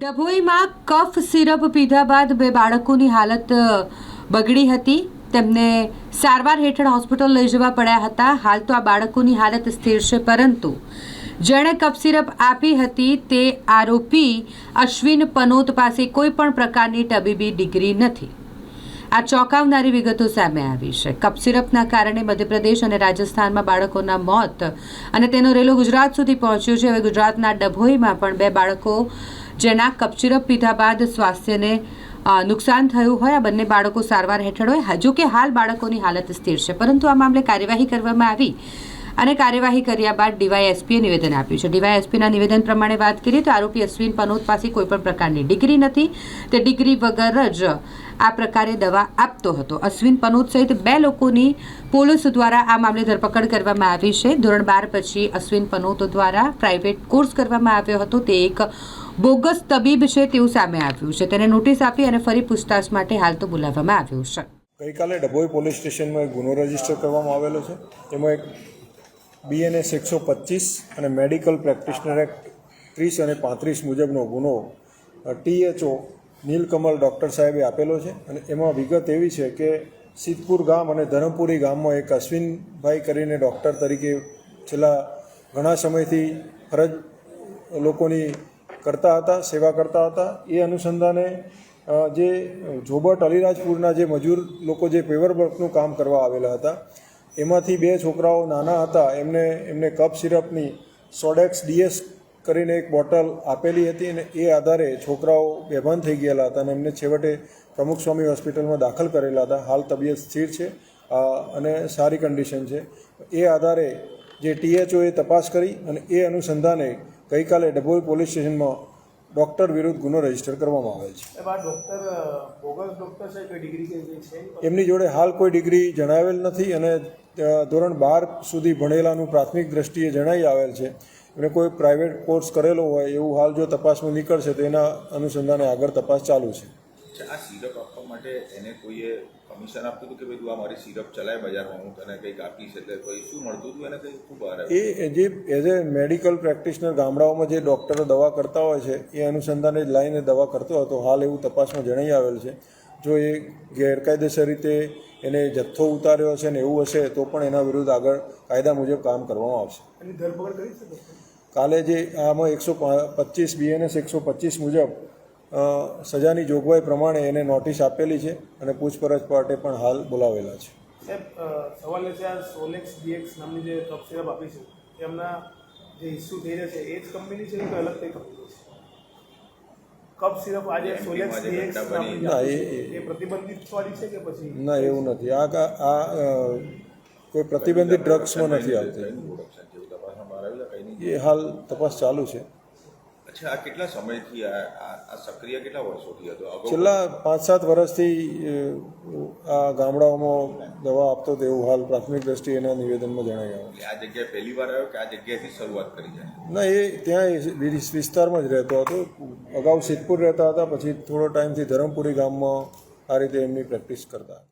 ડભોઈમાં કફ syrup પીધા બાદ બે બાળકોની હાલત બગડી હતી. તેમને સારવાર હેઠળ હોસ્પિટલ લઈ જવા પડ્યા હતા. હાલ તો આ બાળકોની હાલત સ્થિર છે, પરંતુ જેણે કફ સિરપ આપી હતી તે આરોપી અશ્વિન પનોત પાસે કોઈ પણ પ્રકારની તબીબી ડિગ્રી નથી. આ ચોંકાવનારી વિગતો સામે આવી છે. કફ સિરપના કારણે મધ્યપ્રદેશ અને રાજસ્થાનમાં બાળકોના મોત અને તેનો રેલો ગુજરાત સુધી પહોંચ્યો છે. હવે ગુજરાતના ડભોઈમાં પણ બે બાળકો જેના કફ સિરપ પીધા બાદ સ્વાસ્થ્યને નુકસાન થયું હોય, આ બંને બાળકો સારવાર હેઠળ હોય. જો કે હાલ બાળકોની હાલત સ્થિર છે, પરંતુ આ મામલે કાર્યવાહી કરવામાં આવી અને કાર્યવાહી કર્યા બાદ ડીવાયએસપીએ નિવેદન આપ્યું છે. ડીવાયએસપીના નિવેદન પ્રમાણે વાત કરીએ તો આરોપી અશ્વિન પનોત પાસે કોઈપણ પ્રકારની ડિગ્રી નથી. તે ડિગ્રી વગર જ આ પ્રકારે દવા આપતો હતો. અશ્વિન પનોત સહિત બે લોકોની પોલીસ દ્વારા આ મામલે ધરપકડ કરવામાં આવી છે. ધોરણ 12 પછી અશ્વિન પનોત દ્વારા પ્રાઇવેટ કોર્સ કરવામાં આવ્યો હતો. તે એક બોગસ તબીબ છે તેવું સામે આવ્યું છે. તેને નોટિસ આપી અને ફરી પૂછતાછ માટે હાલ તો બોલાવવામાં આવ્યું છે. ગઈકાલે ડભોઈ પોલીસ સ્ટેશનમાં એક ગુનો રજીસ્ટર કરવામાં આવેલો છે. એમાં એક BNS 125 અને મેડિકલ પ્રેક્ટિશનર એક્ટ 30 અને 35 મુજબનો ગુનો THO નીલકમલ ડૉક્ટર સાહેબે આપેલો છે. અને એમાં વિગત એવી છે કે સિદ્ધપુર ગામ અને ધરમપુરી ગામમાં એક અશ્વિનભાઈ કરીને ડૉક્ટર તરીકે છેલ્લા ઘણા સમયથી ફરજ લોકોની કરતા હતા, સેવા કરતા હતા. એ અનુસંધાને જે જોબટ અલીરાજપુરના જે મજૂર લોકો જે પેવર વર્કનું કામ કરવા આવેલા હતા, એમાંથી બે છોકરાઓ નાના હતા. એમને કફ સિરપની સોડેક્સ DS કરીને એક બોટલ આપેલી હતી અને એ આધારે છોકરાઓ બેભાન થઈ ગયેલા હતા અને એમને છેવટે પ્રમુખ સ્વામી હોસ્પિટલમાં દાખલ કરેલા હતા. હાલ તબિયત સ્થિર છે અને સારી કન્ડિશન છે. એ આધારે જે THOએ તપાસ કરી અને એ અનુસંધાને ગઈકાલે ડભોઈ પોલીસ સ્ટેશનમાં ડૉક્ટર વિરુદ્ધ ગુનો રજીસ્ટર કરવામાં આવેલ છે. એમની જોડે હાલ કોઈ ડિગ્રી જણાવેલ નથી અને ધોરણ 12 સુધી ભણેલાનું પ્રાથમિક દ્રષ્ટિએ જણાઈ આવેલ છે. એમને કોઈ પ્રાઇવેટ કોર્સ કરેલો હોય એવું હાલ જો તપાસમાં નીકળશે તો એના અનુસંધાને આગળ તપાસ ચાલુ છે. આ સિરપ આપવા માટે એને કોઈએ કમિશન આપતું હતું કે ભાઈ તું આ મારી સિરપ ચલાય બજારમાં, હું તને કંઈક આપીશ, એટલે કોઈ શું મળતું હતું એને કંઈ ખૂબ બહાર એ જે એઝ એ મેડિકલ પ્રેક્ટિશનર ગામડાઓમાં જે ડૉક્ટરો દવા કરતા હોય છે એ અનુસંધાને જ લાઈને દવા કરતો હતો. હાલ એવું તપાસમાં જણાઈ આવેલ છે. જો એ ગેરકાયદેસર રીતે એને જથ્થો ઉતાર્યો છે ને એવું હશે તો પણ એના વિરુદ્ધ આગળ કાયદા મુજબ કામ કરવામાં આવશે. કાલે જે આમાં 125 BNS 125 મુજબ સજાની જોગવાઈ પ્રમાણે એને નોટિસ આપેલી છે અને પૂછપરછ માટે પણ હાલ બોલાવેલા છે. સવાલ છે આ સોલેક્સ DX નામની જે કફ સિરપ આપી છે એમના જે ઇસ્યુ થઈ રહ્યા છે એ જ કંપની છે કે અલગ કઈ કંપની છે? કફ સિરપ આજે સોલેક્સ DX ના, એ પ્રતિબંધિત વાળી છે કે પછી? ના, એવું નથી. આ કોઈ પ્રતિબંધિત ડ્રગ્સમાં નથી આવતી. એ હાલ તપાસ ચાલુ છે. અચ્છા, આ કેટલા સમયથી આ સક્રિય કેટલા વર્ષોથી હતો? છેલ્લા 5-7 વર્ષથી આ ગામડાઓમાં દવા આપતો હતો એવું હાલ પ્રાથમિક દ્રષ્ટિએ એના નિવેદનમાં જણાઈ આવ્યું. આ જગ્યાએ પહેલી વાર આવ્યો કે આ જગ્યાએથી શરૂઆત કરી જાય? ના, એ ત્યાં વિસ્તારમાં જ રહેતો હતો. અગાઉ સિદ્ધપુર રહેતા હતા, પછી થોડો ટાઈમથી ધરમપુરી ગામમાં આ રીતે એમની પ્રેક્ટિસ કરતા હતા.